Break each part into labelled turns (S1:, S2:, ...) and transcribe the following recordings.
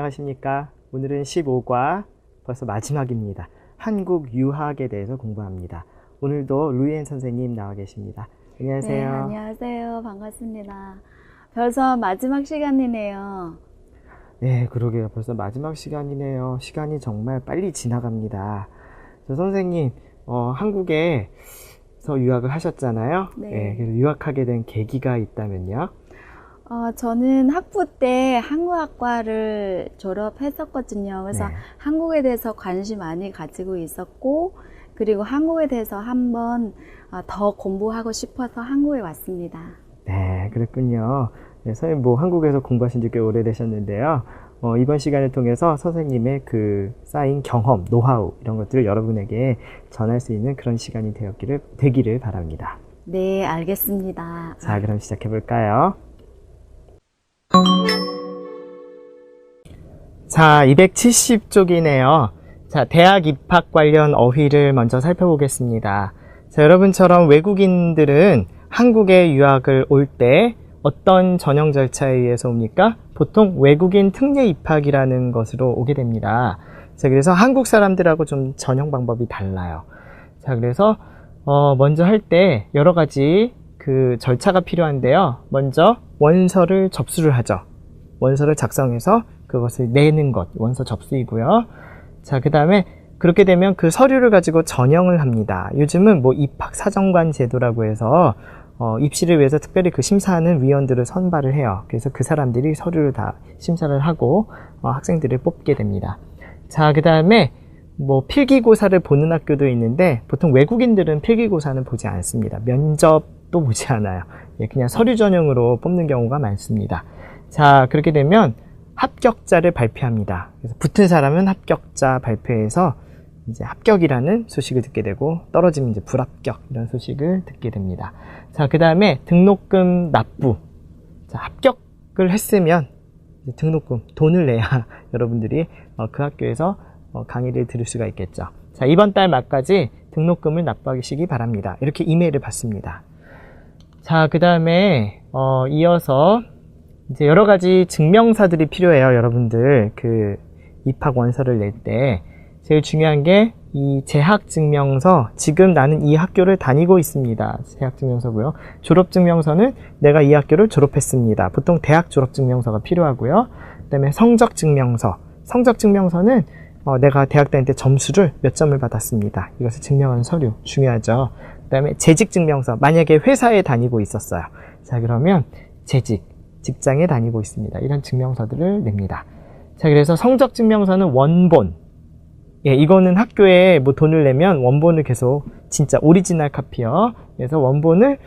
S1: 안녕하십니까. 오늘은 15과 벌써 마지막입니다. 한국 유학에 대해서 공부합니다. 오늘도 루이엔 선생님 나와 계십니다. 안녕하세요.
S2: 네, 안녕하세요. 반갑습니다. 벌써 마지막 시간이네요.
S1: 네, 그러게요. 벌써 마지막 시간이네요. 시간이 정말 빨리 지나갑니다. 저 선생님, 한국에서 유학을 하셨잖아요.
S2: 네.
S1: 그래서 유학하게 된 계기가 있다면요?
S2: 저는 학부 때 한국학과를 졸업했었거든요. 그래서
S1: 네.
S2: 한국에 대해서 관심 많이 가지고 있었고, 그리고 한국에 대해서 한번 더 공부하고 싶어서 한국에 왔습니다.
S1: 네, 그랬군요. 네, 선생님 한국에서 공부하신 지 꽤 오래되셨는데요. 이번 시간을 통해서 선생님의 그 쌓인 경험, 노하우 이런 것들을 여러분에게 전할 수 있는 그런 시간이 되기를 바랍니다.
S2: 네, 알겠습니다.
S1: 자, 그럼 시작해 볼까요? 자, 270쪽이네요. 자, 대학 입학 관련 어휘를 먼저 살펴보겠습니다. 자, 여러분처럼 외국인들은 한국에 유학을 올 때 어떤 전형 절차에 의해서 옵니까? 보통 외국인 특례 입학이라는 것으로 오게 됩니다. 자, 그래서 한국 사람들하고 좀 전형 방법이 달라요. 자, 그래서 먼저 할 때 여러 가지 그 절차가 필요한데요. 먼저 원서를 접수를 하죠. 원서를 작성해서 그것을 내는 것, 원서 접수이고요. 자, 그 다음에 그렇게 되면 그 서류를 가지고 전형을 합니다. 요즘은 입학 사정관 제도라고 해서 입시를 위해서 특별히 그 심사하는 위원들을 선발을 해요. 그래서 그 사람들이 서류를 다 심사를 하고 학생들을 뽑게 됩니다. 자, 그 다음에 필기고사를 보는 학교도 있는데 보통 외국인들은 필기고사는 보지 않습니다. 면접도 보지 않아요. 그냥 서류 전형으로 뽑는 경우가 많습니다. 자, 그렇게 되면 합격자를 발표합니다. 그래서 붙은 사람은 합격자 발표해서 이제 합격이라는 소식을 듣게 되고 떨어지면 이제 불합격 이런 소식을 듣게 됩니다. 자, 그 다음에 등록금 납부. 자, 합격을 했으면 이제 등록금 돈을 내야 여러분들이 그 학교에서 강의를 들을 수가 있겠죠. 자, 이번 달 말까지 등록금을 납부하시기 바랍니다. 이렇게 이메일을 받습니다. 자, 그 다음에 이어서 이제 여러 가지 증명사들이 필요해요. 여러분들 그 입학 원서를 낼 때 제일 중요한 게 이 재학증명서, 지금 나는 이 학교를 다니고 있습니다. 재학증명서고요. 졸업증명서는 내가 이 학교를 졸업했습니다. 보통 대학 졸업증명서가 필요하고요. 그 다음에 성적증명서, 성적증명서는 내가 대학 다닐 때 점수를 몇 점을 받았습니다. 이것을 증명하는 서류 중요하죠. 그 다음에 재직증명서, 만약에 회사에 다니고 있었어요. 자, 그러면 직장에 다니고 있습니다. 이런 증명서들을 냅니다. 자, 그래서 성적증명서는 원본. 이거는 학교에 돈을 내면 원본을 계속 진짜 오리지널 카피요. 그래서 원본을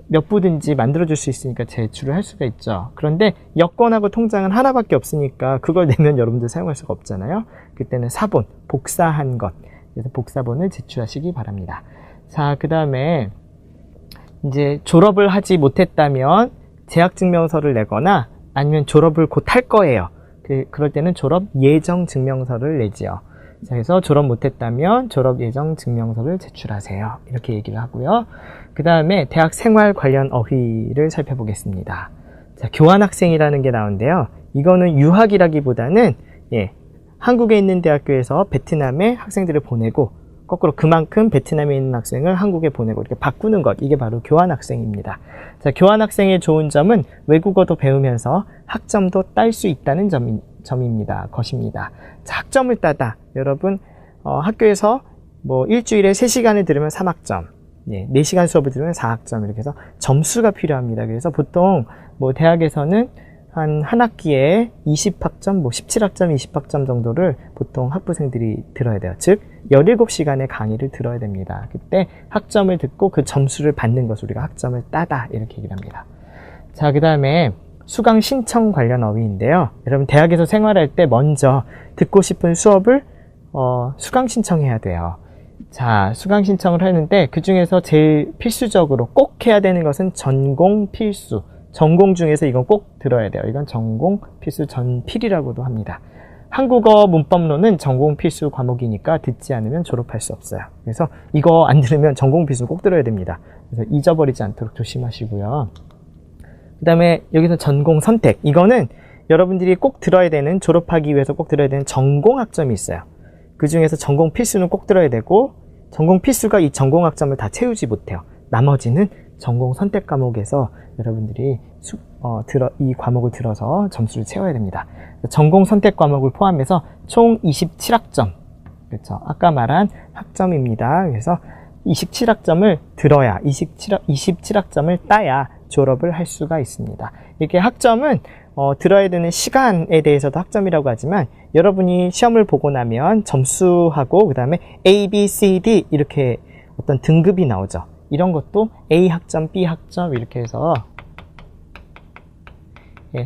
S1: 몇 부든지 만들어줄 수 있으니까 제출을 할 수가 있죠. 그런데 여권하고 통장은 하나밖에 없으니까 그걸 내면 여러분들 사용할 수가 없잖아요. 그때는 사본, 복사한 것. 그래서 복사본을 제출하시기 바랍니다. 자, 그 다음에 이제 졸업을 하지 못했다면 재학증명서를 내거나 아니면 졸업을 곧 할 거예요. 그럴 때는 졸업 예정 증명서를 내지요. 자, 그래서 졸업 못했다면 졸업 예정 증명서를 제출하세요. 이렇게 얘기를 하고요. 그 다음에 대학 생활 관련 어휘를 살펴보겠습니다. 자, 교환학생이라는 게 나오는데요. 이거는 유학이라기보다는 한국에 있는 대학교에서 베트남에 학생들을 보내고 거꾸로 그만큼 베트남에 있는 학생을 한국에 보내고 이렇게 바꾸는 것, 이게 바로 교환학생입니다. 자, 교환학생의 좋은 점은 외국어도 배우면서 학점도 딸 수 있다는 것입니다. 자, 학점을 따다. 여러분 학교에서 일주일에 3시간을 들으면 3학점, 4시간 수업을 들으면 4학점 이렇게 해서 점수가 필요합니다. 그래서 보통 대학에서는 한 학기에 20학점, 17학점, 20학점 정도를 보통 학부생들이 들어야 돼요. 즉 17시간의 강의를 들어야 됩니다. 그때 학점을 듣고 그 점수를 받는 것을 우리가 학점을 따다 이렇게 얘기를 합니다. 자, 그 다음에 수강 신청 관련 어휘인데요. 여러분 대학에서 생활할 때 먼저 듣고 싶은 수업을 수강 신청해야 돼요. 자, 수강 신청을 하는데 그 중에서 제일 필수적으로 꼭 해야 되는 것은 전공 필수. 전공 중에서 이건 꼭 들어야 돼요. 이건 전공 필수 전필이라고도 합니다. 한국어 문법론은 전공 필수 과목이니까 듣지 않으면 졸업할 수 없어요. 그래서 이거 안 들으면 전공 필수 꼭 들어야 됩니다. 그래서 잊어버리지 않도록 조심하시고요. 그 다음에 여기서 전공 선택. 이거는 여러분들이 꼭 들어야 되는, 졸업하기 위해서 꼭 들어야 되는 전공학점이 있어요. 그 중에서 전공 필수는 꼭 들어야 되고, 전공 필수가 이 전공학점을 다 채우지 못해요. 나머지는 전공 선택 과목에서 여러분들이 이 과목을 들어서 점수를 채워야 됩니다. 전공 선택 과목을 포함해서 총 27학점. 그렇죠. 아까 말한 학점입니다. 그래서 27학점을 들어야, 27학점을 따야 졸업을 할 수가 있습니다. 이렇게 학점은 들어야 되는 시간에 대해서도 학점이라고 하지만, 여러분이 시험을 보고 나면 점수하고 그 다음에 A, B, C, D 이렇게 어떤 등급이 나오죠. 이런 것도 A 학점, B 학점 이렇게 해서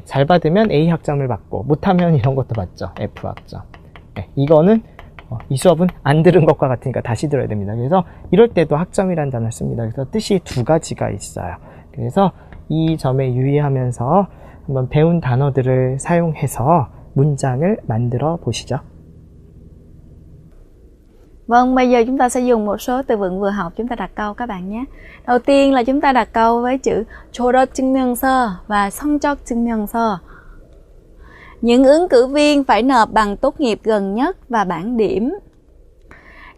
S1: 잘 받으면 A 학점을 받고, 못하면 이런 것도 받죠. F 학점. 이거는 이 수업은 안 들은 것과 같으니까 다시 들어야 됩니다. 그래서 이럴 때도 학점이라는 단어를 씁니다. 그래서 뜻이 두 가지가 있어요. 그래서 이 점에 유의하면서 한번 배운 단어들을 사용해서 문장을 만들어 보시죠.
S2: Vâng, bây giờ chúng ta sẽ dùng một số từ vựng vừa học chúng ta đặt câu các bạn nhé. Đầu tiên là chúng ta đặt câu với chữ 졸업 증명서 và 성적 증명서. Những ứng cử viên phải nộp bằng tốt nghiệp gần nhất và bảng điểm.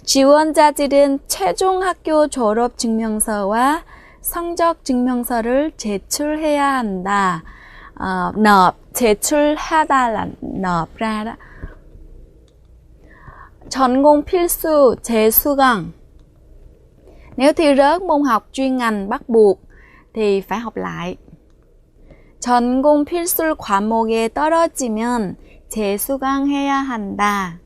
S2: 지원자들은 최종 학교 졸업 증명서와 성적 증명서를 제출해야 한다. nộp, 제출하다 là nộp ra đó. 전공 필수, 재수강. Nếu thi rớt môn học chuyên ngành bắt buộc thì phải học lại. 전공 필수 과목에 떨어지면 재수강해야 한다.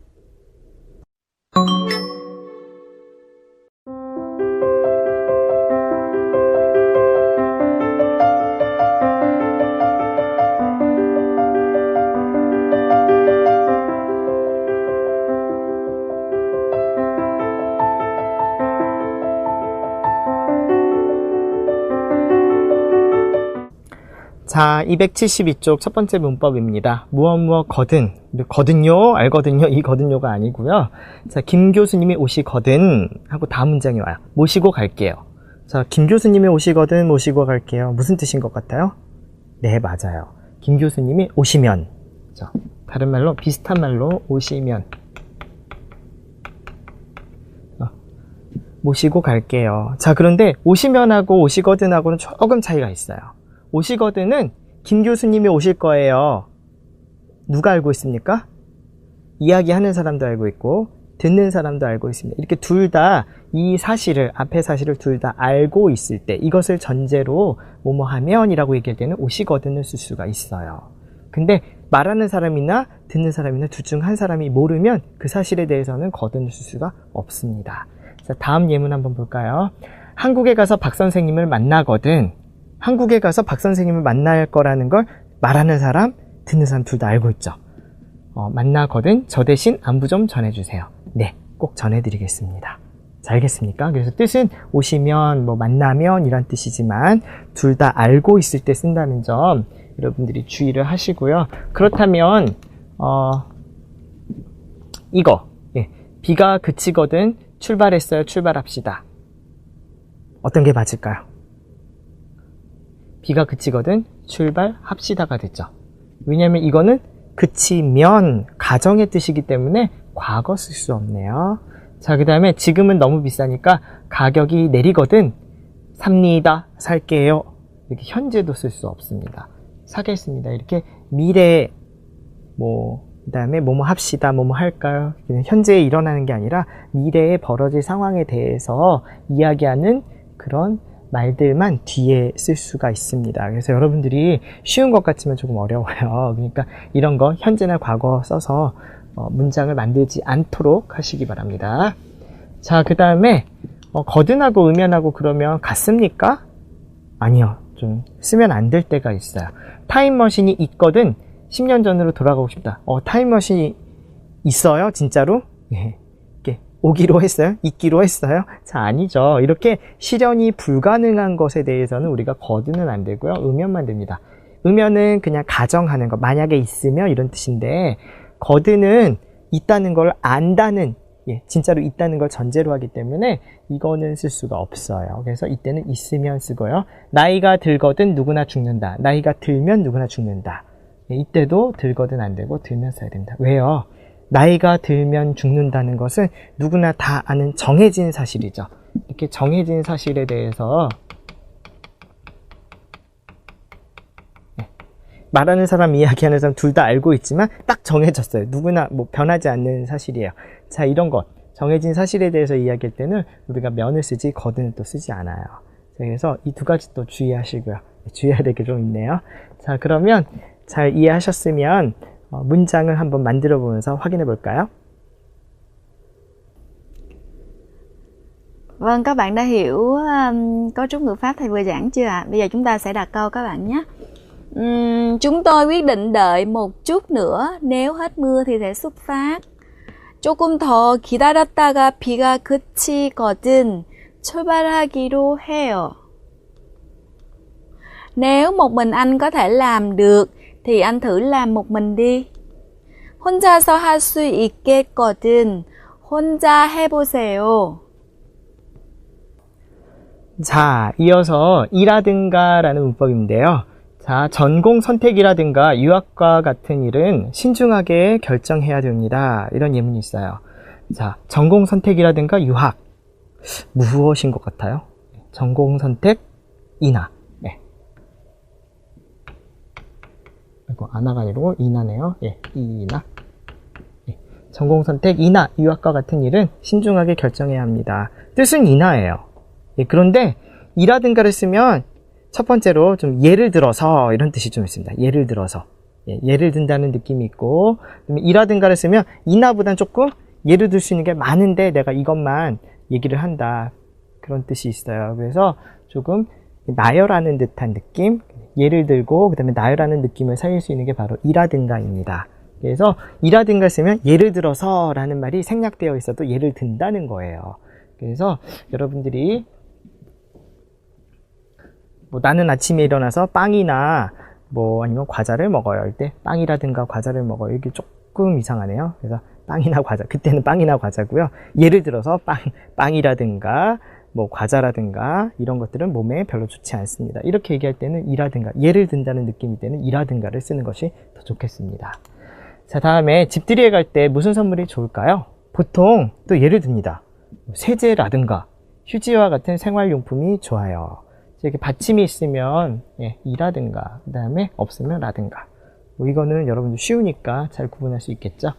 S1: 자, 272쪽 첫 번째 문법입니다. 무엇 거든. 거든요, 알거든요. 이 거든요가 아니고요. 자, 김 교수님이 오시거든 하고 다음 문장이 와요. 모시고 갈게요. 자, 김 교수님이 오시거든, 모시고 갈게요. 무슨 뜻인 것 같아요? 네, 맞아요. 김 교수님이 오시면. 자, 다른 말로, 비슷한 말로 오시면. 모시고 갈게요. 자, 그런데 오시면하고 오시거든하고는 조금 차이가 있어요. 오시거든은 김 교수님이 오실 거예요. 누가 알고 있습니까? 이야기하는 사람도 알고 있고 듣는 사람도 알고 있습니다. 이렇게 둘 다 이 사실을, 앞의 사실을 둘 다 알고 있을 때, 이것을 전제로 뭐뭐 하면이라고 얘기할 때는 오시거든을 쓸 수가 있어요. 근데 말하는 사람이나 듣는 사람이나 둘 중 한 사람이 모르면 그 사실에 대해서는 거든을 쓸 수가 없습니다. 자, 다음 예문 한번 볼까요? 한국에 가서 박 선생님을 만나거든. 한국에 가서 박 선생님을 만날 거라는 걸 말하는 사람, 듣는 사람 둘 다 알고 있죠. 만나거든. 저 대신 안부 좀 전해주세요. 네, 꼭 전해드리겠습니다. 자, 알겠습니까? 그래서 뜻은 오시면, 뭐 만나면 이란 뜻이지만 둘 다 알고 있을 때 쓴다는 점 여러분들이 주의를 하시고요. 그렇다면 이거, 비가 그치거든 출발했어요. 출발합시다. 어떤 게 맞을까요? 비가 그치거든 출발합시다가 됐죠. 왜냐하면 이거는 그치면 가정의 뜻이기 때문에 과거 쓸 수 없네요. 자, 그 다음에 지금은 너무 비싸니까 가격이 내리거든 삽니다. 살게요. 이렇게 현재도 쓸 수 없습니다. 사겠습니다. 이렇게 미래, 그 다음에 뭐뭐 합시다, 뭐뭐 할까요? 현재에 일어나는 게 아니라 미래에 벌어질 상황에 대해서 이야기하는 그런 말들만 뒤에 쓸 수가 있습니다. 그래서 여러분들이 쉬운 것 같지만 조금 어려워요. 그러니까 이런 거 현재나 과거 써서 문장을 만들지 않도록 하시기 바랍니다. 자, 그 다음에 거든하고 음연하고 그러면 같습니까? 아니요. 좀 쓰면 안 될 때가 있어요. 타임머신이 있거든 10년 전으로 돌아가고 싶다. 타임머신이 있어요? 진짜로? 예. 오기로 했어요? 있기로 했어요? 자, 아니죠. 이렇게 실현이 불가능한 것에 대해서는 우리가 거든은 안 되고요. 음연만 됩니다. 음연은 그냥 가정하는 것, 만약에 있으면 이런 뜻인데, 거든은 있다는 걸 안다는, 진짜로 있다는 걸 전제로 하기 때문에 이거는 쓸 수가 없어요. 그래서 이때는 있으면 쓰고요. 나이가 들거든 누구나 죽는다. 나이가 들면 누구나 죽는다. 이때도 들거든 안 되고 들면 써야 됩니다. 왜요? 나이가 들면 죽는다는 것은 누구나 다 아는 정해진 사실이죠. 이렇게 정해진 사실에 대해서 말하는 사람, 이야기하는 사람 둘 다 알고 있지만 딱 정해졌어요. 누구나 뭐 변하지 않는 사실이에요. 자, 이런 것 정해진 사실에 대해서 이야기할 때는 우리가 면을 쓰지 거든을 또 쓰지 않아요. 그래서 이 두 가지 또 주의하시고요. 주의해야 될 게 좀 있네요. 자, 그러면 잘 이해하셨으면 문장을 한번 만들어 보면서 확인해 볼까요?
S2: Vâng, các bạn đã hiểu cấu trúc ngữ pháp thầy vừa giảng chưa ạ? Bây giờ chúng ta sẽ đặt câu các bạn nhé. Chúng tôi quyết định đợi một chút nữa, nếu hết mưa thì sẽ xuất phát. 조금 더 기다렸다가 비가 그치거든 출발하기로 해요. Nếu một mình anh có thể làm được thì anh thử làm một mình đi. 혼자서 할 수 있겠거든 혼자 해보세요.
S1: 자, 이어서 이라든가 라는 문법인데요. 자, 전공 선택이라든가 유학과 같은 일은 신중하게 결정해야 됩니다. 이런 예문이 있어요. 자, 전공 선택이라든가 유학. 무엇인 것 같아요? 전공 선택, 이나. 네. 이거 아나가 아니고 이나네요. 예, 이나. 예. 전공 선택, 이나, 유학과 같은 일은 신중하게 결정해야 합니다. 뜻은 이나예요. 예, 그런데 이라든가를 쓰면 첫 번째로 좀 예를 들어서 이런 뜻이 좀 있습니다. 예를 들어서. 예, 예를 든다는 느낌이 있고, 그다음에 이라든가를 쓰면 이나보단 조금 예를 들 수 있는 게 많은데 내가 이것만 얘기를 한다. 그런 뜻이 있어요. 그래서 조금 나열하는 듯한 느낌, 예를 들고 그다음에 나열하는 느낌을 살릴 수 있는 게 바로 이라든가입니다. 그래서 이라든가 쓰면 예를 들어서 라는 말이 생략되어 있어도 예를 든다는 거예요. 그래서 여러분들이 뭐 나는 아침에 일어나서 빵이나 뭐 아니면 과자를 먹어요. 할 때 빵이라든가 과자를 먹어요. 이게 조금 이상하네요. 그래서 빵이나 과자, 그때는 빵이나 과자고요. 예를 들어서 빵이라든가 뭐 과자라든가 이런 것들은 몸에 별로 좋지 않습니다. 이렇게 얘기할 때는 이라든가, 예를 든다는 느낌일 때는 이라든가를 쓰는 것이 더 좋겠습니다. 자, 다음에 집들이에 갈 때 무슨 선물이 좋을까요? 보통 또 예를 듭니다. 세제라든가 휴지와 같은 생활용품이 좋아요. 이렇게 받침이 있으면 예, 이라든가, 그 다음에 없으면 라든가. 뭐 이거는 여러분들 쉬우니까 잘 구분할 수 있겠죠.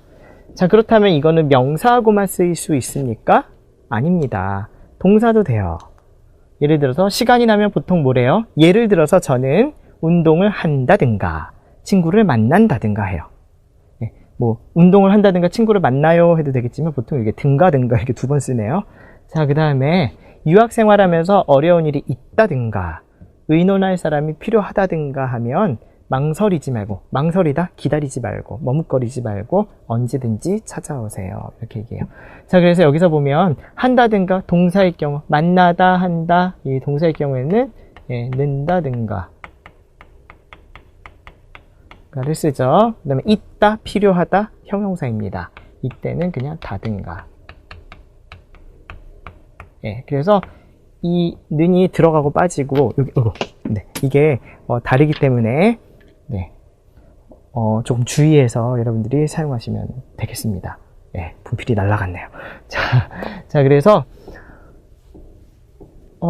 S1: 자, 그렇다면 이거는 명사하고만 쓰일 수 있습니까? 아닙니다. 동사도 돼요. 예를 들어서 시간이 나면 보통 뭐래요? 예를 들어서 저는 운동을 한다든가 친구를 만난다든가 해요. 예, 뭐 운동을 한다든가 친구를 만나요 해도 되겠지만 보통 이게 든가든가 이렇게 두 번 쓰네요. 자, 그 다음에 유학 생활하면서 어려운 일이 있다든가 의논할 사람이 필요하다든가 하면 망설이지 말고, 망설이다 기다리지 말고 머뭇거리지 말고 언제든지 찾아오세요. 이렇게 얘기해요. 자, 그래서 여기서 보면 한다든가 동사의 경우, 만나다, 한다, 이 동사의 경우에는 예, 는다든가 를 쓰죠. 그 다음에 있다, 필요하다 형용사입니다. 이때는 그냥 다든가. 예, 그래서 이 는이 들어가고 빠지고 여기 네, 이게 다르기 때문에 네, 조금 주의해서 여러분들이 사용하시면 되겠습니다. 예, 분필이 날아갔네요. 자, 그래서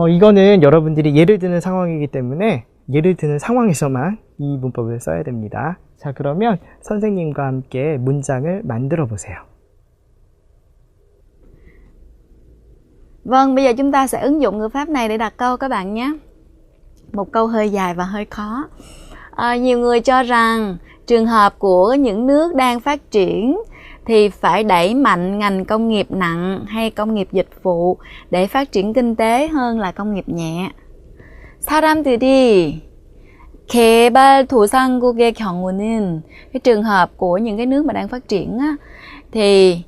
S1: 이거는 여러분들이 예를 드는 상황이기 때문에 예를 드는 상황에서만 이 문법을 써야 됩니다. 자, 그러면 선생님과 함께 문장을 만들어 보세요.
S2: Vâng, bây giờ chúng ta sẽ ứng dụng ngữ pháp này để đặt câu các bạn nhé. Một câu hơi dài và hơi khó. Nhiều người cho rằng trường hợp của những nước đang phát triển thì phải đẩy mạnh ngành công nghiệp nặng hay công nghiệp dịch vụ để phát triển kinh tế hơn là công nghiệp nhẹ. 사람들이 개발도상국의 경우는 cái trường hợp của những cái nước mà đang phát triển á, thì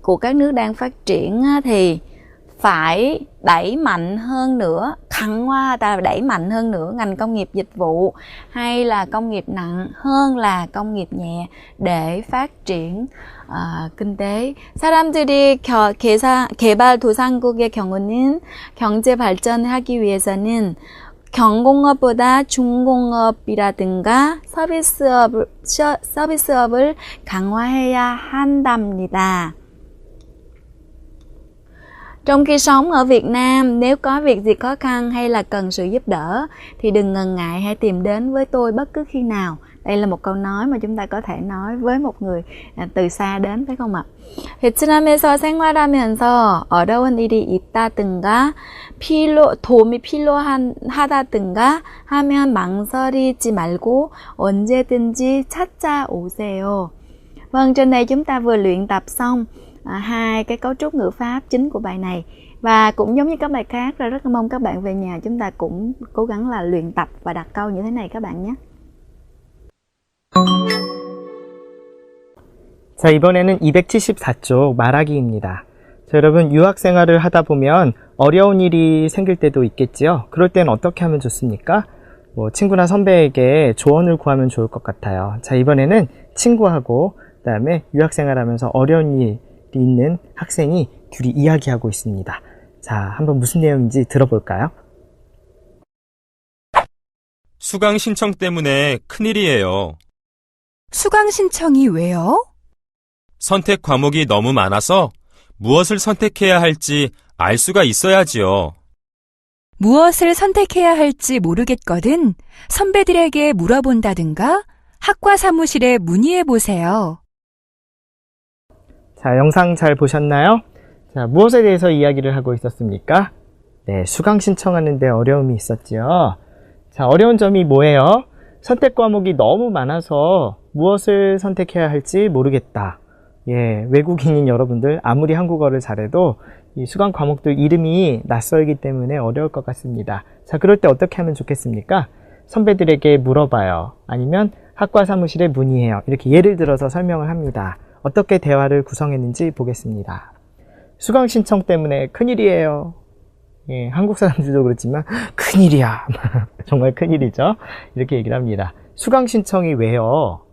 S2: của các nước đang phát triển á, thì phải đẩy mạnh hơn nữa, 강화하다 đẩy mạnh hơn nữa ngành công nghiệp dịch vụ hay là công nghiệp nặng hơn là công nghiệp nhẹ để phát triển kinh tế. 사람들이 개발도상국의 경우는 경제 발전을 하기 위해서는 경공업보다 중공업이라든가 서비스업을 강화해야 한답니다. Trong khi sống ở Việt Nam, nếu có việc gì khó khăn hay là cần sự giúp đỡ thì đừng ngần ngại, hãy tìm đến với tôi bất cứ khi nào. Đây là một câu nói mà chúng ta có thể nói với một người từ xa đến, phải không ạ? 베트남에서 생활하면서 어려운 일이 있다든가 도움이 필요하다든가 하면 망설이지 말고 언제든지 찾아오세요. Vâng, trên đây chúng ta vừa luyện tập xong hai cái cấu trúc ngữ pháp chính của bài này, và cũng giống như các bài khác, rất là mong các bạn về nhà chúng ta cũng cố gắng là luyện tập và đặt câu như thế này các bạn nhé.
S1: 자, 이번에는 274쪽 말하기입니다. 자, 여러분 유학 생활을 하다 보면 어려운 일이 생길 때도 있겠지요. 그럴 땐 어떻게 하면 좋습니까? 친구나 선배에게 조언을 구하면 좋을 것 같아요. 자, 이번에는 친구하고 그다음에 유학 생활하면서 어려운 일이 있는 학생이 둘이 이야기하고 있습니다. 자, 한번 무슨 내용인지 들어볼까요?
S3: 수강 신청 때문에 큰일이에요.
S4: 수강 신청이 왜요?
S3: 선택 과목이 너무 많아서 무엇을 선택해야 할지 알 수가 있어야지요.
S4: 무엇을 선택해야 할지 모르겠거든 선배들에게 물어본다든가 학과 사무실에 문의해 보세요.
S1: 자, 영상 잘 보셨나요? 자, 무엇에 대해서 이야기를 하고 있었습니까? 네, 수강 신청하는데 어려움이 있었지요. 자, 어려운 점이 뭐예요? 선택 과목이 너무 많아서 무엇을 선택해야 할지 모르겠다. 예, 외국인인 여러분들 아무리 한국어를 잘해도 이 수강 과목들 이름이 낯설기 때문에 어려울 것 같습니다. 자, 그럴 때 어떻게 하면 좋겠습니까? 선배들에게 물어봐요. 아니면 학과 사무실에 문의해요. 이렇게 예를 들어서 설명을 합니다. 어떻게 대화를 구성했는지 보겠습니다. 수강 신청 때문에 큰일이에요. 예, 한국 사람들도 그렇지만 큰일이야. 정말 큰일이죠. 이렇게 얘기를 합니다. 수강 신청이 왜요?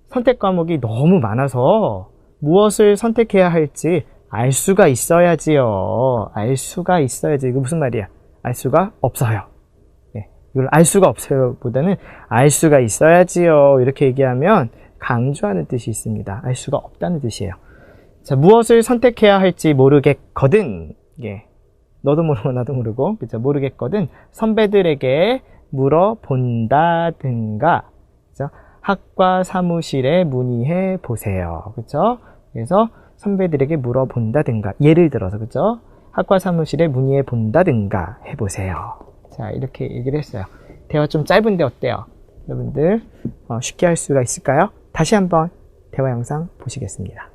S1: 선택 과목이 너무 많아서 무엇을 선택해야 할지 알 수가 있어야지요. 알 수가 있어야지. 이거 무슨 말이야? 알 수가 없어요. 예, 이걸 알 수가 없어요 보다는 알 수가 있어야지요. 이렇게 얘기하면 강조하는 뜻이 있습니다. 알 수가 없다는 뜻이에요. 자, 무엇을 선택해야 할지 모르겠거든. 예, 너도 모르고 나도 모르고, 그죠? 모르겠거든. 선배들에게 물어본다든가, 그죠? 학과 사무실에 문의해 보세요. 그죠? 그래서 선배들에게 물어본다든가, 예를 들어서, 그죠? 학과 사무실에 문의해 본다든가 해보세요. 자, 이렇게 얘기를 했어요. 대화 좀 짧은데 어때요? 여러분들 쉽게 할 수가 있을까요? 다시 한번 대화 영상 보시겠습니다.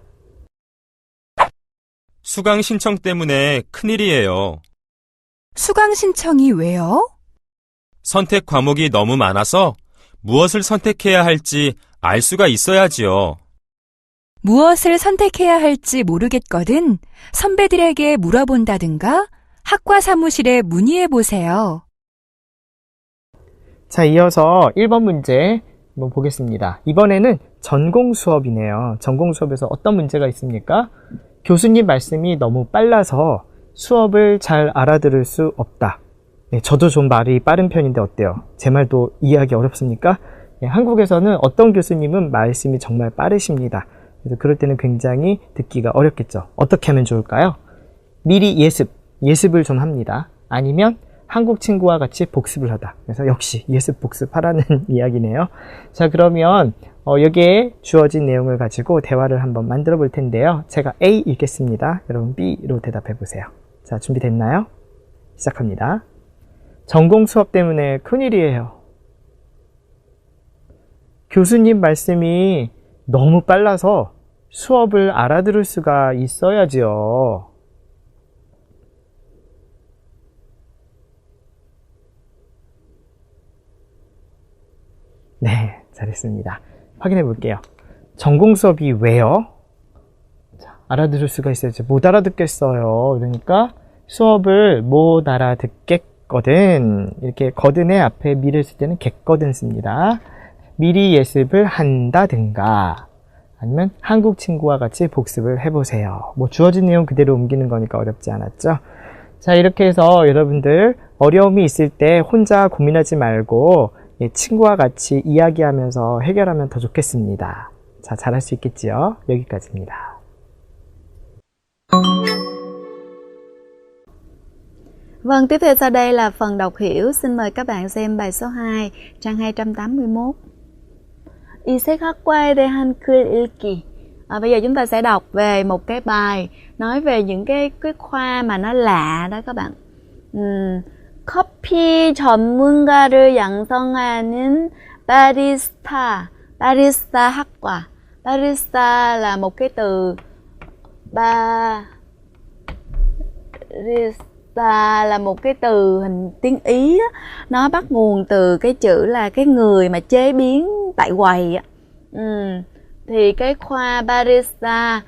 S3: 수강 신청 때문에 큰일이에요.
S4: 수강 신청이 왜요?
S3: 선택 과목이 너무 많아서 무엇을 선택해야 할지 알 수가 있어야지요.
S4: 무엇을 선택해야 할지 모르겠거든 선배들에게 물어본다든가 학과 사무실에 문의해 보세요.
S1: 자, 이어서 1번 문제 한번 보겠습니다. 이번에는 전공 수업이네요. 전공 수업에서 어떤 문제가 있습니까? 교수님 말씀이 너무 빨라서 수업을 잘 알아들을 수 없다. 네, 저도 좀 말이 빠른 편인데 어때요? 제 말도 이해하기 어렵습니까? 네, 한국에서는 어떤 교수님은 말씀이 정말 빠르십니다. 그래서 그럴 때는 굉장히 듣기가 어렵겠죠. 어떻게 하면 좋을까요? 미리 예습을 좀 합니다. 아니면 한국 친구와 같이 복습을 하다. 그래서 역시 예습 복습하라는 이야기네요. 자, 그러면 여기에 주어진 내용을 가지고 대화를 한번 만들어 볼 텐데요. 제가 A 읽겠습니다. 여러분 B로 대답해 보세요. 자, 준비됐나요? 시작합니다. 전공 수업 때문에 큰일이에요. 교수님 말씀이 너무 빨라서 수업을 알아들을 수가 있어야지요. 네, 잘했습니다. 확인해 볼게요. 전공 수업이 왜요? 자, 알아들을 수가 있어야지. 못 알아듣겠어요. 그러니까 수업을 못 알아듣겠거든. 이렇게 거든의 앞에 미를 쓸 때는 겠거든 씁니다. 미리 예습을 한다든가 아니면 한국 친구와 같이 복습을 해보세요. 뭐 주어진 내용 그대로 옮기는 거니까 어렵지 않았죠? 자, 이렇게 해서 여러분들 어려움이 있을 때 혼자 고민하지 말고 예, 친구와 같이 이야기하면서 해결하면 더 좋겠습니다. 자, 잘할 수 있겠지요? 여기까지입니다.
S2: Vâng, tiếp theo sau đây là phần đọc hiểu. Xin mời các bạn xem bài số 2, trang 281. 이색학과에 대한 글 읽기. Bây giờ chúng ta sẽ đọc về một cái bài nói về những cái khoa mà nó lạ đó các bạn. 커피 전문가를 양성하는 바리스타 학과. Barista là một cái từ, barista là một cái từ hình tiếng Ý á. Nó bắt nguồn từ cái chữ là cái người mà chế biến tại quầy á. Thì cái khoa barista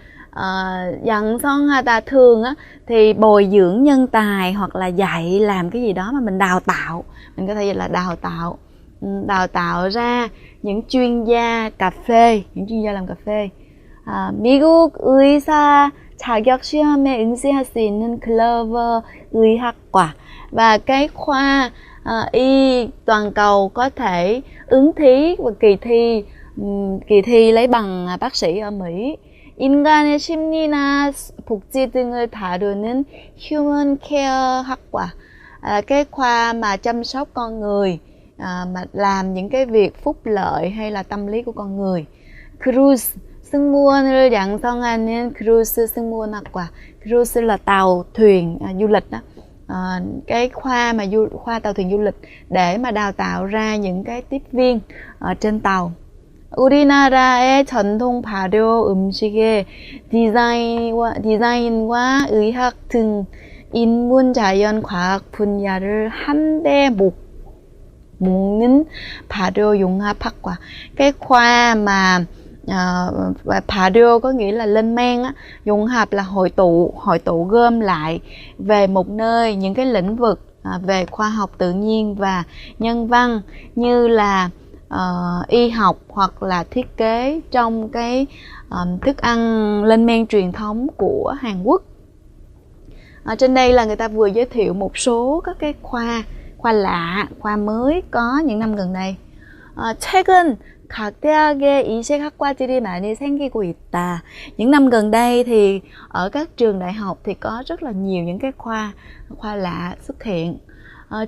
S2: 양성하다 thường á thì bồi dưỡng nhân tài hoặc là dạy làm cái gì đó mà mình đào tạo, mình có thể là đào tạo ra những chuyên gia cà phê, những chuyên gia làm cà phê. 미국 의사 자격 시험에 응시할 수 있는 글로벌 의학과. Và cái khoa y toàn cầu có thể ứng thí và kỳ thi lấy bằng bác sĩ ở Mỹ. 인간의 심리나 복지 등을 다루는 Human Care 학과. Cái khoa mà chăm sóc con người, mà làm những cái việc phúc lợi hay là tâm lý của con người. Cruise 승무원을 양성하는 cruise 승무원 학과. Cruise là tàu thuyền du lịch đó. Cái khoa mà khoa tàu thuyền du lịch để mà đào tạo ra những cái tiếp viên trên tàu. 우리나라의 전통 발효 음식의 디자인과 의학 등 인문 자연 과학 분야를 한데 묶는 발효 융합 학과. Cái khoa mà 발효 có nghĩa là lên men á, 융합 là hội tụ gom lại về một nơi những cái lĩnh vực về khoa học tự nhiên và nhân văn như là y học hoặc là thiết kế trong cái thức ăn lên men truyền thống của Hàn Quốc. Trên đây là người ta vừa giới thiệu một số các cái khoa lạ, khoa mới có những năm gần đây. 최근 각 대학에 이색학과들이 많이 생기고 있다. Những năm gần đây thì ở các trường đại học thì có rất là nhiều những cái khoa lạ xuất hiện.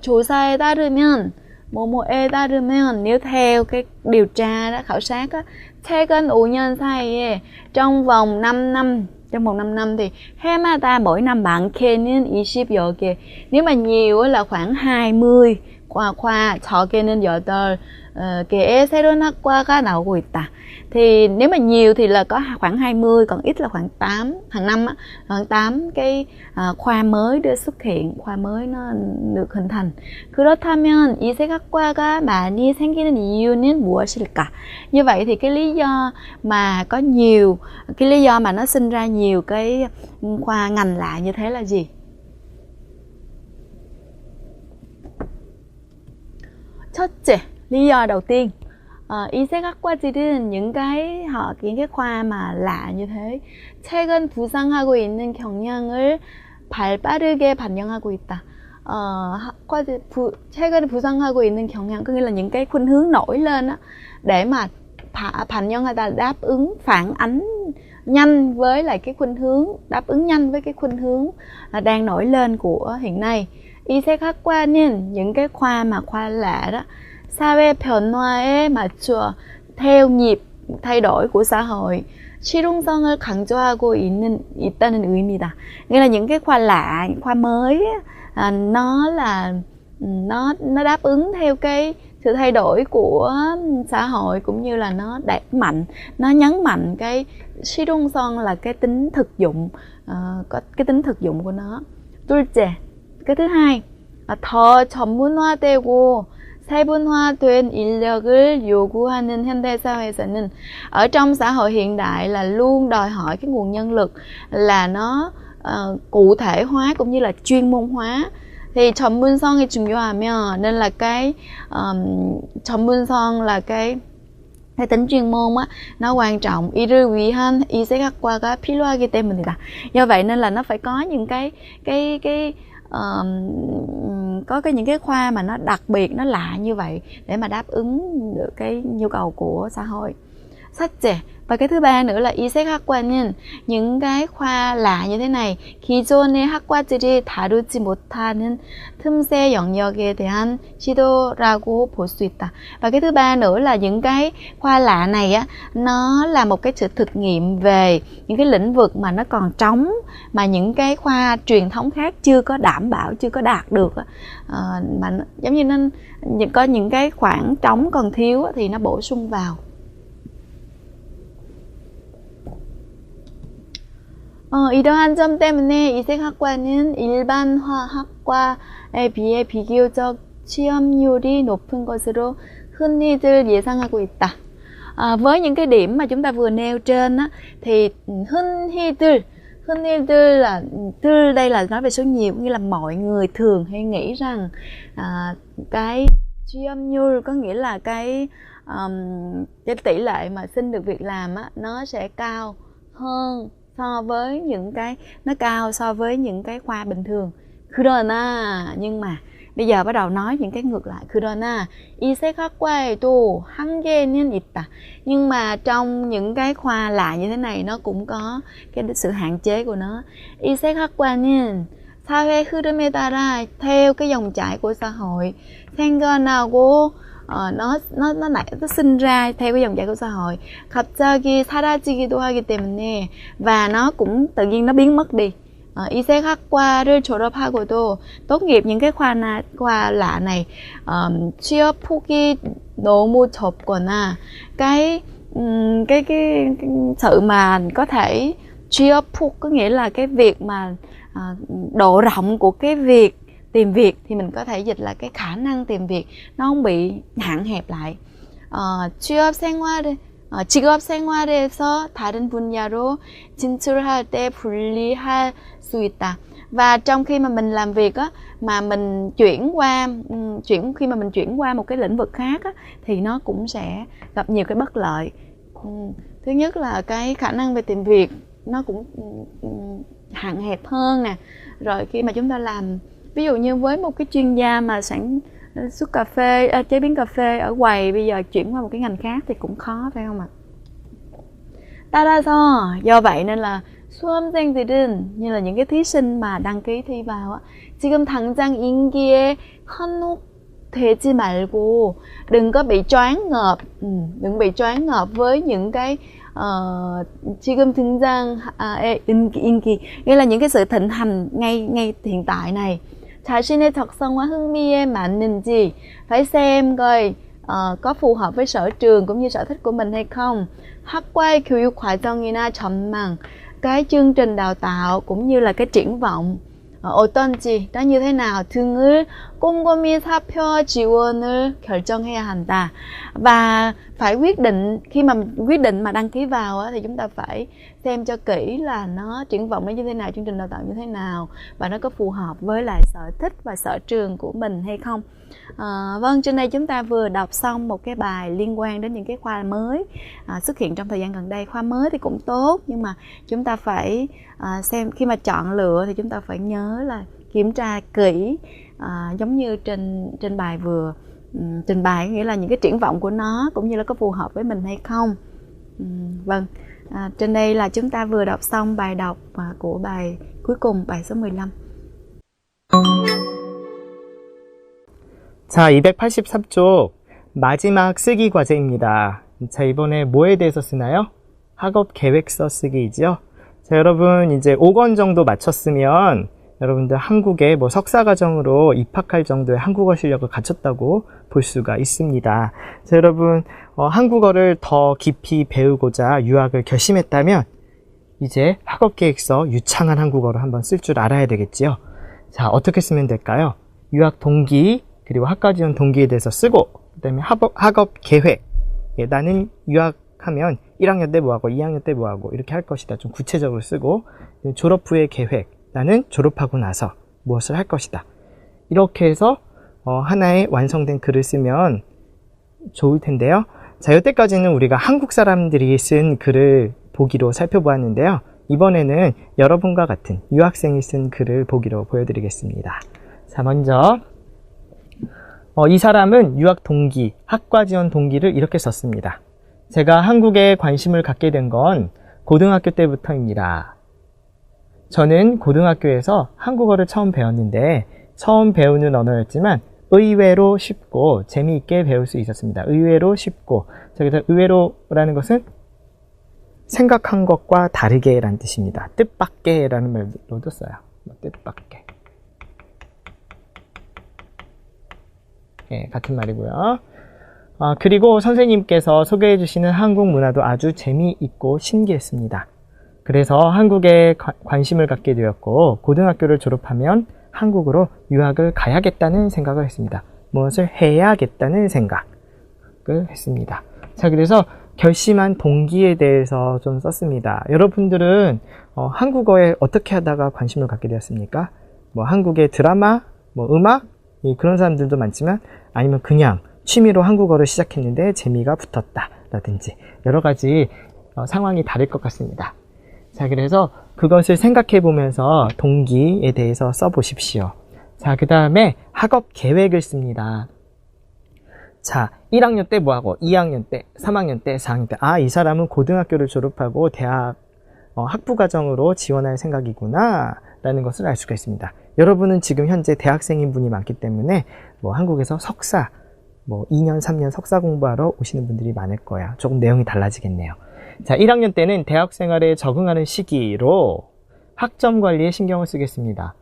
S2: 조사에 따르면 뭐뭐에 따르면, nếu theo cái điều tra đó, khảo sát á, 최근 5년 사이에 trong vòng 5 năm thì 해마다 mỗi năm 많게는 20여 개. Nếu mà nhiều là khoảng 20 khoa, 적게는 8개의 새로운 학과가 나오고 있다. Thì nếu mà nhiều thì là có khoảng 20, còn ít là khoảng 8 hàng năm á, khoảng 8 cái khoa mới được xuất hiện, khoa mới nó được hình thành. 그렇다면 이색학과가 많이 생기는 이유는 무엇일까? Như vậy thì cái lý do mà nó sinh ra nhiều cái khoa ngành lạ như thế là gì? 첫째, lý do đầu tiên, 이색학과들은 những cái khoa mà lạ như thế, 최근 부상하고 있는 경향을 발빠르게 반영하고 있다. 최근 부상하고 있는 경향 có nghĩa là những cái khuynh hướng nổi lên á, để mà 반영하다 đáp ứng, phản ánh nhanh với lại cái khuynh hướng, đáp ứng nhanh với cái khuynh hướng đang nổi lên của hiện nay. 이색학과는 những cái khoa lạ đó, 사회 변화에 맞춰 theo nhịp thay đổi của xã hội, 실용성을 강조하고 있다는 의미다. Nghĩa là những cái khoa lạ, khoa mới nó đáp ứng theo cái sự thay đổi của xã hội, cũng như là nó nhấn mạnh cái 실용성 là cái tính thực dụng, có cái tính thực dụng của nó. 둘째, cái thứ hai, 더 전문화되고 세분화된 인력을 요구하는 현대사회에서는, ở trong xã hội hiện đại là luôn đòi hỏi cái nguồn nhân lực là nó cụ thể hóa cũng như là chuyên môn hóa. Thì 전문성이 중요하면, nên là cái 전문성 là cái tính chuyên môn á, nó quan trọng. 이를 위한 이색학과가 필요하기 때문이다. Do vậy nên là nó phải có những cái có những cái khoa mà nó đặc biệt, nó lạ như vậy để mà đáp ứng được cái nhu cầu của xã hội. 삭제. Và cái thứ ba nữa là 이색학과는 những cái khoa lạ như thế này, 기존의 학과들이 다루지 못하는 틈새 영역에 대한 시도라고 볼 수 있다. Và cái thứ ba nữa là những cái khoa lạ này á, nó là một cái sự thực nghiệm về những cái lĩnh vực mà nó còn trống, mà những cái khoa truyền thống khác chưa có đảm bảo, chưa có đạt được, mà giống như nó có những cái khoảng trống còn thiếu thì nó bổ sung vào. 이러한 점 때문에 이색학과는 일반 화학과에 비해 비교적 취업률이 높은 것으로 흔히들 예상하고 있다. Với những cái điểm mà chúng ta vừa nêu trên á, thì 흔히들 là 들 đây là nói về số nhiều, nghĩa là mọi người thường hay nghĩ rằng cái 취업률 có nghĩa là cái tỷ lệ mà xin được việc làm á, nó sẽ cao hơn so với những cái, nó cao so với những cái khoa bình thường. 그러나, nhưng mà bây giờ bắt đầu nói những cái ngược lại. 그러나 이색학과에도 한계는 있다. Nhưng mà trong những cái khoa lạ như thế này nó cũng có cái sự hạn chế của nó. 이색학과는 사회 흐름에 따라 theo cái dòng chảy của xã hội, 생겨나고 nó sinh ra theo cái dòng chảy của xã hội, 갑자기 사라지기도 하기 때문에, và nó cũng tự nhiên nó biến mất đi. 이색학과를 졸업하고도 tốt nghiệp những cái khoa lạ này, 취업 폭이 너무 좁거나 cái sự mà có thể 취업 폭 có nghĩa là cái việc mà độ rộng của cái việc tìm việc, thì mình có thể dịch là cái khả năng tìm việc nó không bị hạn hẹp lại. 직업 생활에서 다른 분야로 진출할 때 불리할 수 있다. Và trong khi mà mình làm việc á, mà mình khi mà mình chuyển qua một cái lĩnh vực khác á, thì nó cũng sẽ gặp nhiều cái bất lợi. Thứ nhất là cái khả năng về tìm việc nó cũng hạn hẹp hơn nè. Rồi khi mà chúng ta làm, ví dụ như với một cái chuyên gia mà sản xuất cà phê, chế biến cà phê ở quầy, bây giờ chuyển qua một cái ngành khác thì cũng khó, phải không ạ? 따라서, do vậy nên là 수험생들은, như là những cái thí sinh mà đăng ký thi vào, 지금 당장 인기에 현혹되지 말고, đừng có bị choáng ngợp với những cái 지금 등장의 인기, nghĩa là những cái sự thịnh hành ngay hiện tại này. 자신의 적성과 흥미에 맞는지, phải xem coi có phù hợp với sở trường cũng như sở thích của mình hay không. 학과의 교육 과정이나 전망, cái chương trình đào tạo cũng như là cái triển vọng 어떤지, nó như thế nào, 등을 꼼꼼히 살펴 지원을 결정해야 한다. Và phải khi mà quyết định mà đăng ký vào thì chúng ta phải xem cho kỹ là nó triển vọng nó như thế nào, chương trình đào tạo như thế nào, và nó có phù hợp với lại sở thích và sở trường của mình hay không. Vâng, trên đây chúng ta vừa đọc xong một cái bài liên quan đến những cái khoa mới xuất hiện trong thời gian gần đây. Khoa mới thì cũng tốt, nhưng mà chúng ta phải xem, khi mà chọn lựa thì chúng ta phải nhớ là kiểm tra kỹ, giống như trên bài vừa trình bày, nghĩa là những cái triển vọng của nó cũng như là có phù hợp với mình hay không. Vâng, trên đây là chúng ta vừa đọc xong bài đọc của bài cuối cùng, bài số 15.
S1: 자, 283쪽 마지막 쓰기 과제입니다. 자, 이번에 뭐에 대해서 쓰나요? 학업 계획서 쓰기이죠. 자, 여러분 이제 5권 정도 마쳤으면 여러분들 한국에 뭐 석사과정으로 입학할 정도의 한국어 실력을 갖췄다고 볼 수가 있습니다. 자, 여러분 한국어를 더 깊이 배우고자 유학을 결심했다면 이제 학업계획서 유창한 한국어로 한번 쓸 줄 알아야 되겠지요. 자, 어떻게 쓰면 될까요? 유학 동기, 그리고 학과 지원 동기에 대해서 쓰고, 그 다음에 학업 계획. 나는 유학하면 1학년 때 뭐하고 2학년 때 뭐하고 이렇게 할 것이다. 좀 구체적으로 쓰고, 졸업 후의 계획. 나는 졸업하고 나서 무엇을 할 것이다. 이렇게 해서 하나의 완성된 글을 쓰면 좋을 텐데요. 자, 여태까지는 우리가 한국 사람들이 쓴 글을 보기로 살펴보았는데요. 이번에는 여러분과 같은 유학생이 쓴 글을 보기로 보여드리겠습니다. 자, 먼저 이 사람은 유학 동기, 학과 지원 동기를 이렇게 썼습니다. 제가 한국에 관심을 갖게 된 건 고등학교 때부터입니다. 저는 고등학교에서 한국어를 처음 배웠는데 처음 배우는 언어였지만 의외로 쉽고 재미있게 배울 수 있었습니다. 의외로 쉽고. 자, 그래서 의외로라는 것은 생각한 것과 다르게 라는 뜻입니다. 뜻밖의 라는 말로도 써요. 뜻밖의. 예, 같은 말이고요. 그리고 선생님께서 소개해 주시는 한국 문화도 아주 재미있고 신기했습니다. 그래서 한국에 관심을 갖게 되었고 고등학교를 졸업하면 한국으로 유학을 가야겠다는 생각을 했습니다. 무엇을 해야겠다는 생각을 했습니다. 자, 그래서 결심한 동기에 대해서 좀 썼습니다. 여러분들은 한국어에 어떻게 하다가 관심을 갖게 되었습니까? 뭐 한국의 드라마, 뭐 음악, 그런 사람들도 많지만 아니면 그냥 취미로 한국어를 시작했는데 재미가 붙었다 라든지 여러 가지 상황이 다를 것 같습니다. 자, 그래서 그것을 생각해 보면서 동기에 대해서 써보십시오. 자, 그 다음에 학업 계획을 씁니다. 자, 1학년 때 뭐하고 2학년 때, 3학년 때, 4학년 때 이 사람은 고등학교를 졸업하고 대학 학부과정으로 지원할 생각이구나 라는 것을 알 수가 있습니다. 여러분은 지금 현재 대학생인 분이 많기 때문에 뭐 한국에서 석사, 뭐 2년, 3년 석사 공부하러 오시는 분들이 많을 거야. 조금 내용이 달라지겠네요. 자, 1학년 때는 대학 생활에 적응하는 시기로 학점 관리에 신경을 쓰겠습니다.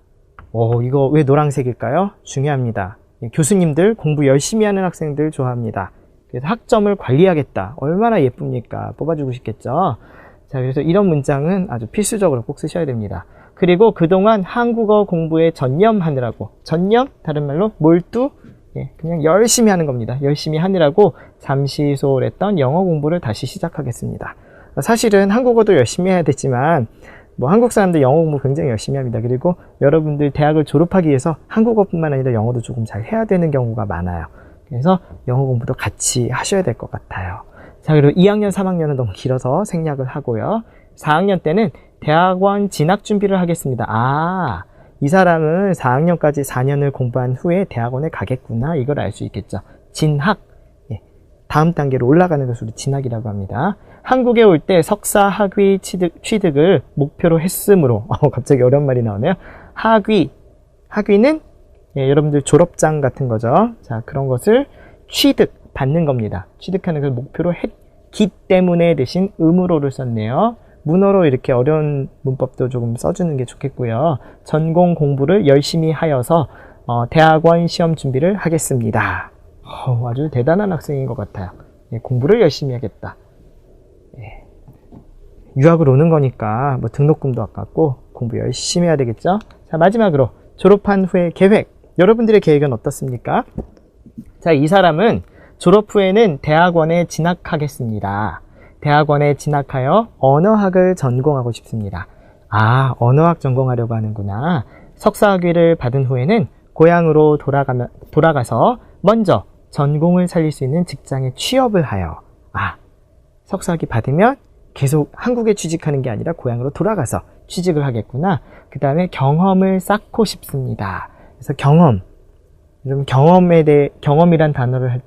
S1: 이거 왜 노란색일까요? 중요합니다. 교수님들 공부 열심히 하는 학생들 좋아합니다. 그래서 학점을 관리하겠다. 얼마나 예쁩니까? 뽑아주고 싶겠죠? 자, 그래서 이런 문장은 아주 필수적으로 꼭 쓰셔야 됩니다. 그리고 그동안 한국어 공부에 전념하느라고, 전념? 다른 말로 몰두? 그냥 열심히 하는 겁니다. 열심히 하느라고 잠시 소홀했던 영어 공부를 다시 시작하겠습니다. 사실은 한국어도 열심히 해야 되지만 뭐 한국 사람들 영어 공부 굉장히 열심히 합니다. 그리고 여러분들 대학을 졸업하기 위해서 한국어뿐만 아니라 영어도 조금 잘 해야 되는 경우가 많아요. 그래서 영어 공부도 같이 하셔야 될 것 같아요. 자, 그리고 2학년, 3학년은 너무 길어서 생략을 하고요. 4학년 때는 대학원 진학 준비를 하겠습니다. 이 사람은 4학년까지 4년을 공부한 후에 대학원에 가겠구나. 이걸 알 수 있겠죠. 진학. 다음 단계로 올라가는 것을 진학이라고 합니다. 한국에 올 때 석사 학위 취득을 목표로 했으므로 갑자기 어려운 말이 나오네요. 학위는 여러분들 졸업장 같은 거죠. 자, 그런 것을 받는 겁니다. 취득하는 것을 목표로 했기 때문에 대신 의무로를 썼네요. 문어로 이렇게 어려운 문법도 조금 써주는 게 좋겠고요. 전공 공부를 열심히 하여서 대학원 시험 준비를 하겠습니다. 아주 대단한 학생인 것 같아요. 공부를 열심히 하겠다. 유학을 오는 거니까 뭐 등록금도 아깝고 공부 열심히 해야 되겠죠. 자, 마지막으로 졸업한 후의 계획. 여러분들의 계획은 어떻습니까? 자, 이 사람은 졸업 후에는 대학원에 진학하겠습니다. 대학원에 진학하여 언어학을 전공하고 싶습니다. 언어학 전공하려고 하는구나. 석사학위를 받은 후에는 고향으로 돌아가서 먼저 전공을 살릴 수 있는 직장에 취업을 하여 석사학위 받으면 계속 한국에 취직하는 게 아니라 고향으로 돌아가서 취직을 하겠구나. 그 다음에 경험을 쌓고 싶습니다. 그래서 여러분 경험이란 단어를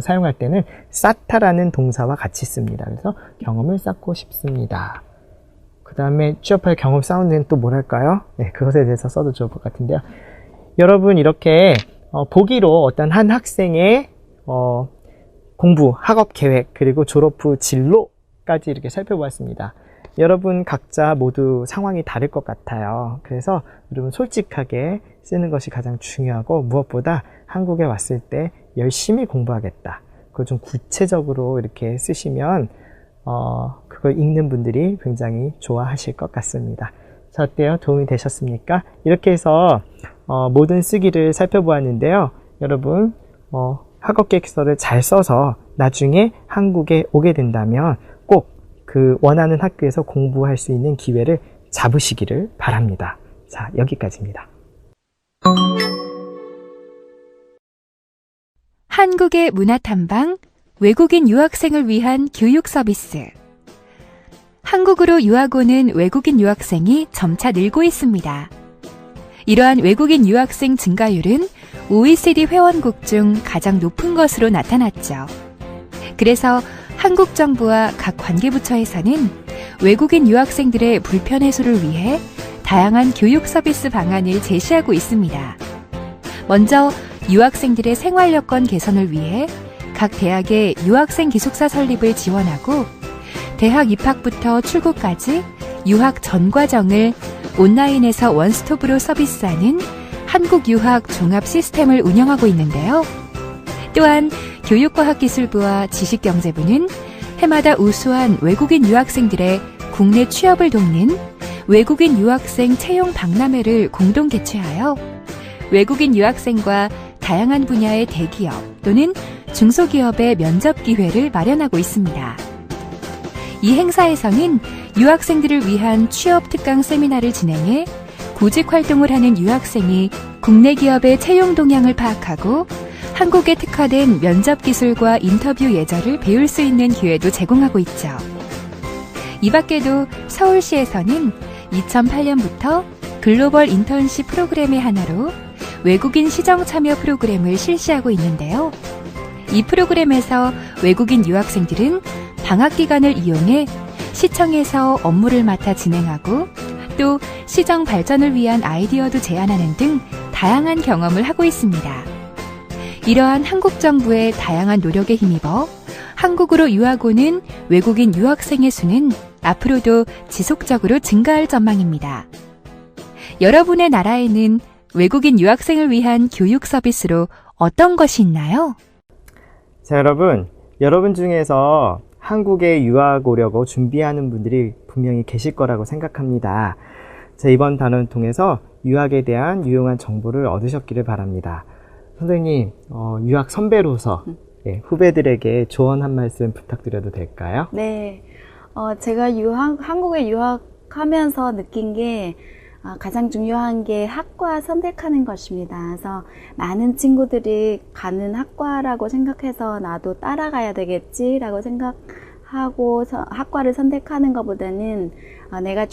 S1: 사용할 때는 쌓다라는 동사와 같이 씁니다. 그래서 경험을 쌓고 싶습니다. 그 다음에 취업할 경험 쌓은 데는 또 뭐랄까요? 그것에 대해서 써도 좋을 것 같은데요. 여러분 이렇게 보기로 어떤 한 학생의 공부, 학업 계획, 그리고 졸업 후 진로까지 이렇게 살펴보았습니다. 여러분 각자 모두 상황이 다를 것 같아요. 그래서 여러분 솔직하게 쓰는 것이 가장 중요하고 무엇보다 한국에 왔을 때 열심히 공부하겠다. 그걸 좀 구체적으로 이렇게 쓰시면 그걸 읽는 분들이 굉장히 좋아하실 것 같습니다. 자, 어때요? 도움이 되셨습니까? 이렇게 해서 모든 쓰기를 살펴보았는데요. 여러분 학업 계획서를 잘 써서 나중에 한국에 오게 된다면 꼭 그 원하는 학교에서 공부할 수 있는 기회를 잡으시기를 바랍니다. 자, 여기까지입니다.
S4: 한국의 문화탐방, 외국인 유학생을 위한 교육 서비스. 한국으로 유학 오는 외국인 유학생이 점차 늘고 있습니다. 이러한 외국인 유학생 증가율은 OECD 회원국 중 가장 높은 것으로 나타났죠. 그래서 한국 정부와 각 관계부처에서는 외국인 유학생들의 불편 해소를 위해 다양한 교육 서비스 방안을 제시하고 있습니다. 먼저 유학생들의 생활 여건 개선을 위해 각 대학의 유학생 기숙사 설립을 지원하고 대학 입학부터 출국까지 유학 전 과정을 온라인에서 원스톱으로 서비스하는 한국 유학 종합 시스템을 운영하고 있는데요. 또한 교육과학기술부와 지식경제부는 해마다 우수한 외국인 유학생들의 국내 취업을 돕는 외국인 유학생 채용 박람회를 공동 개최하여 외국인 유학생과 다양한 분야의 대기업 또는 중소기업의 면접 기회를 마련하고 있습니다. 이 행사에서는 유학생들을 위한 취업 특강 세미나를 진행해 구직 활동을 하는 유학생이 국내 기업의 채용 동향을 파악하고 한국에 특화된 면접 기술과 인터뷰 예절을 배울 수 있는 기회도 제공하고 있죠. 이 밖에도 서울시에서는 2008년부터 글로벌 인턴십 프로그램의 하나로 외국인 시정 참여 프로그램을 실시하고 있는데요. 이 프로그램에서 외국인 유학생들은 방학 기간을 이용해 시청에서 업무를 맡아 진행하고 또 시정 발전을 위한 아이디어도 제안하는 등 다양한 경험을 하고 있습니다. 이러한 한국 정부의 다양한 노력에 힘입어 한국으로 유학 오는 외국인 유학생의 수는 앞으로도 지속적으로 증가할 전망입니다. 여러분의 나라에는 외국인 유학생을 위한 교육 서비스로 어떤 것이 있나요?
S1: 자, 여러분 중에서 한국에 유학 오려고 준비하는 분들이 분명히 계실 거라고 생각합니다. 자, 이번 단원을 통해서 유학에 대한 유용한 정보를 얻으셨기를 바랍니다. 선생님, 유학 선배로서 후배들에게 조언 한 말씀 부탁드려도 될까요?
S2: 네. 제가 한국에 유학하면서 느낀 게 가장 중요한 게 학과 선택하는 것입니다. 그래서 많은 친구들이 가는 학과라고 생각해서 나도 따라가야 되겠지라고 생각하고 학과를 선택하는 것보다는 내가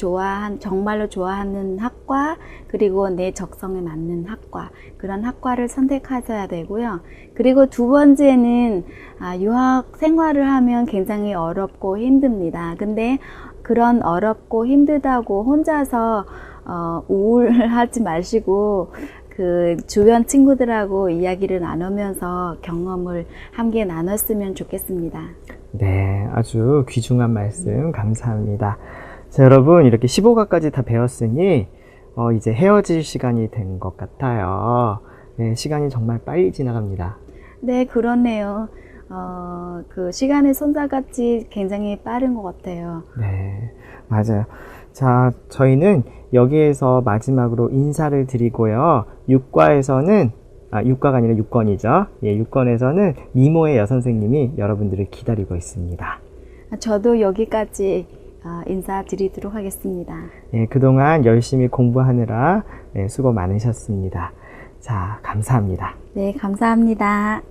S2: 정말로 좋아하는 학과, 그리고 내 적성에 맞는 학과, 그런 학과를 선택하셔야 되고요. 그리고 두 번째는 유학 생활을 하면 굉장히 어렵고 힘듭니다. 근데 그런 어렵고 힘들다고 혼자서 우울하지 마시고 그 주변 친구들하고 이야기를 나누면서 경험을 함께 나눴으면 좋겠습니다.
S1: 네, 아주 귀중한 말씀 감사합니다. 자, 여러분, 이렇게 15과까지 다 배웠으니 이제 헤어질 시간이 된 것 같아요. 네, 시간이 정말 빨리 지나갑니다.
S2: 네, 그렇네요. 그 시간의 손살같이 굉장히 빠른 것 같아요.
S1: 네, 맞아요. 자, 저희는 여기에서 마지막으로 인사를 드리고요. 6과에서는 6과가 아니라 6권이죠. 예, 6권에서는 미모의 여선생님이 여러분들을 기다리고 있습니다.
S2: 저도 여기까지 인사드리도록 하겠습니다.
S1: 예, 그동안 열심히 공부하느라 수고 많으셨습니다. 자, 감사합니다.
S2: 네, 감사합니다.